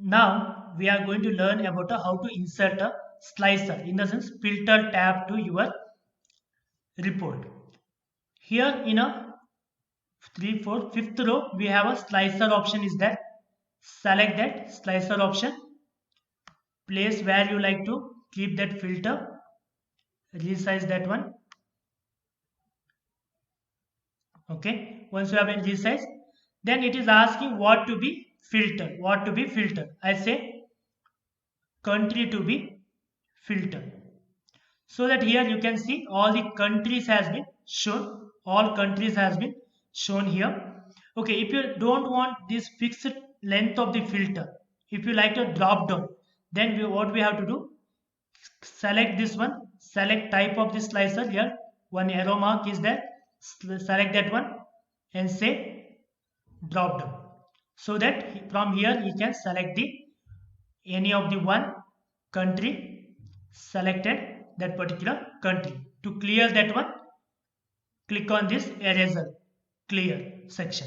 Now we are going to learn about how to insert a slicer, in the sense filter tab to your report. Here in a 3, 4, 5th row we have a slicer option is there. Select that slicer option, place where you like to keep that filter, resize that one. Okay, once you have been resized, then it is asking what to be filtered. What to be filtered? I say country to be filtered. So that here you can see all the countries has been shown. All countries has been shown here. Okay, if you don't want this fixed length of the filter, if you like to drop down, then what we have to do? Select this one. Select type of the slicer here. One arrow mark is there. Select that one and say drop down, so that from here you can select the any of the one country, selected that particular country. To clear that one, click on this eraser clear section,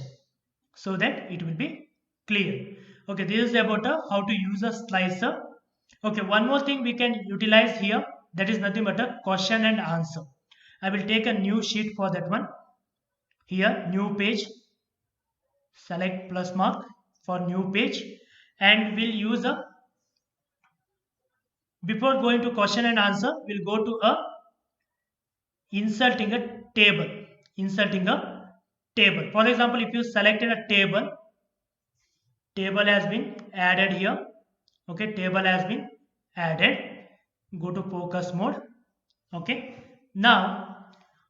so that it will be clear. Okay, this is about how to use a slicer. Okay, one more thing we can utilize here, that is nothing but a question and answer. I will take a new sheet for that one. Here, new page, select plus mark for new page, and we'll use a, before going to question and answer, we'll go to a inserting a table. Inserting a table, for example, if you selected a table, table has been added here. Okay, table has been added. Go to focus mode. Okay, now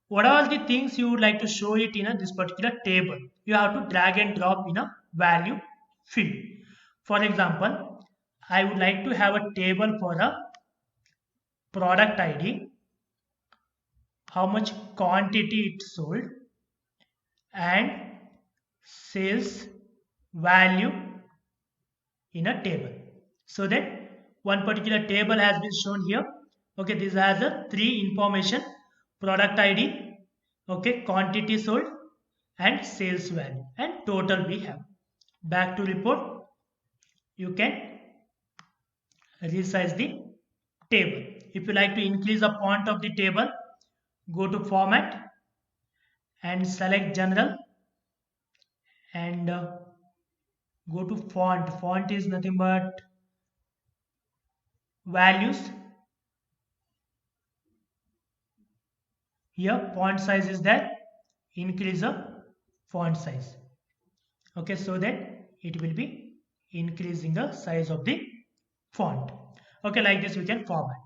what are the things you would like to show it in this particular table? You have to drag and drop in a value field. For example, I would like to have a table for a product id, how much quantity it sold, and sales value in a table. So that one particular table has been shown here. Okay, this has a three information: product id, okay, quantity sold, and sales value, and total we have. Back to report, you can resize the table. If you like to increase the font of the table, go to format and select general, and go to font. Font is nothing but values. Here font size is there, increase the font size. Okay, so that it will be increasing the size of the font. Okay, like this we can format.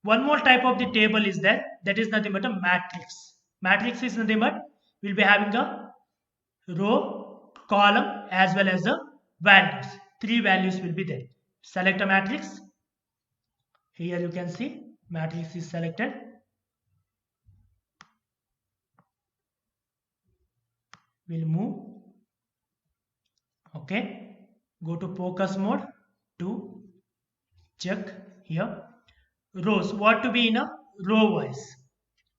One more type of the table is there, that is nothing but a matrix. Matrix is nothing but we'll be having a row, column, as well as the values. Three values will be there. Select a matrix. Here you can see matrix is selected. We'll move. Okay, go to focus mode to check here rows. What to be in a row wise?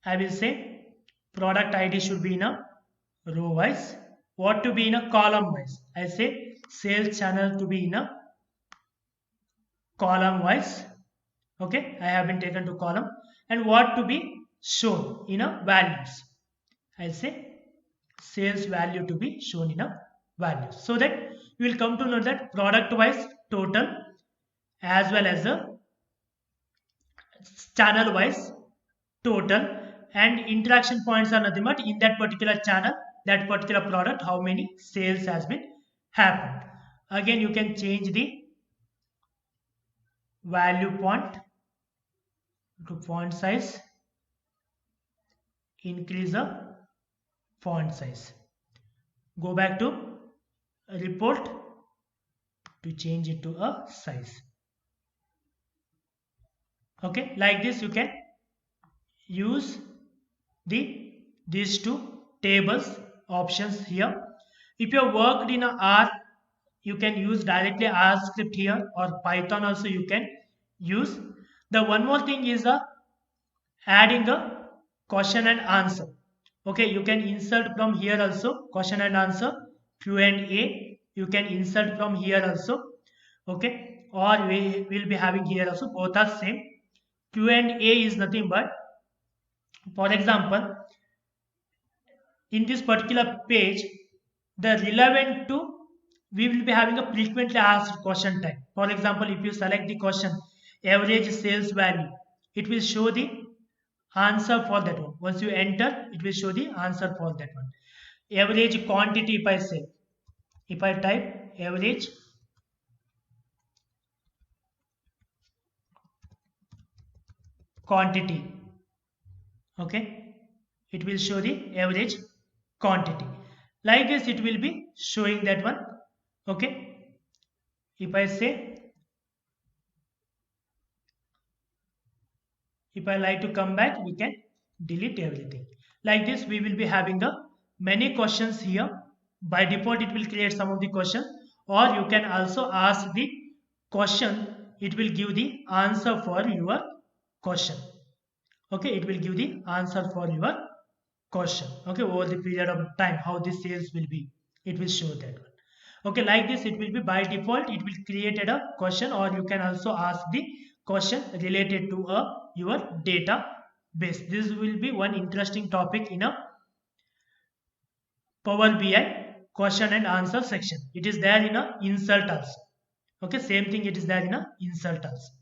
I will say product id should be in a row wise. What to be in a column wise? I say sales channel to be in a column wise. Okay, I have been taken to column. And what to be shown in a values? I say sales value to be shown in a values, so that you will come to know that product wise total, as well as the channel wise total, and interaction points are nothing but in that particular channel, that particular product, how many sales has been happened. Again, you can change the value font to font size, increase the font size. Go back to report to change it to a size. Okay, like this you can use these two tables options here. If you have worked in a R, you can use directly R script here, or Python also you can use. The one more thing is adding a question and answer. Okay, you can insert from here also, question and answer, Q&A. You can insert from here also. Okay, or we will be having here also both are same. Q&A is nothing but, for example, in this particular page, the relevant to, we will be having a frequently asked question type. For example, if you select the question average sales value, it will show the answer for that one. Once you enter, it will show the answer for that one. Average quantity, if I say, if I type average quantity, okay, it will show the average quantity. Like this it will be showing that one. Okay, if I say, if I like to come back, we can delete everything. Like this we will be having a many questions here. By default it will create some of the question, or you can also ask the question, it will give the answer for your question. Okay, it will give the answer for your question. Okay, over the period of time how the sales will be, it will show that one. Okay, like this it will be by default, it will create a question, or you can also ask the question related to your database. This will be one interesting topic in a Power BI question and answer section. It is there in a insert also. Okay, same thing, it is there in a insert also.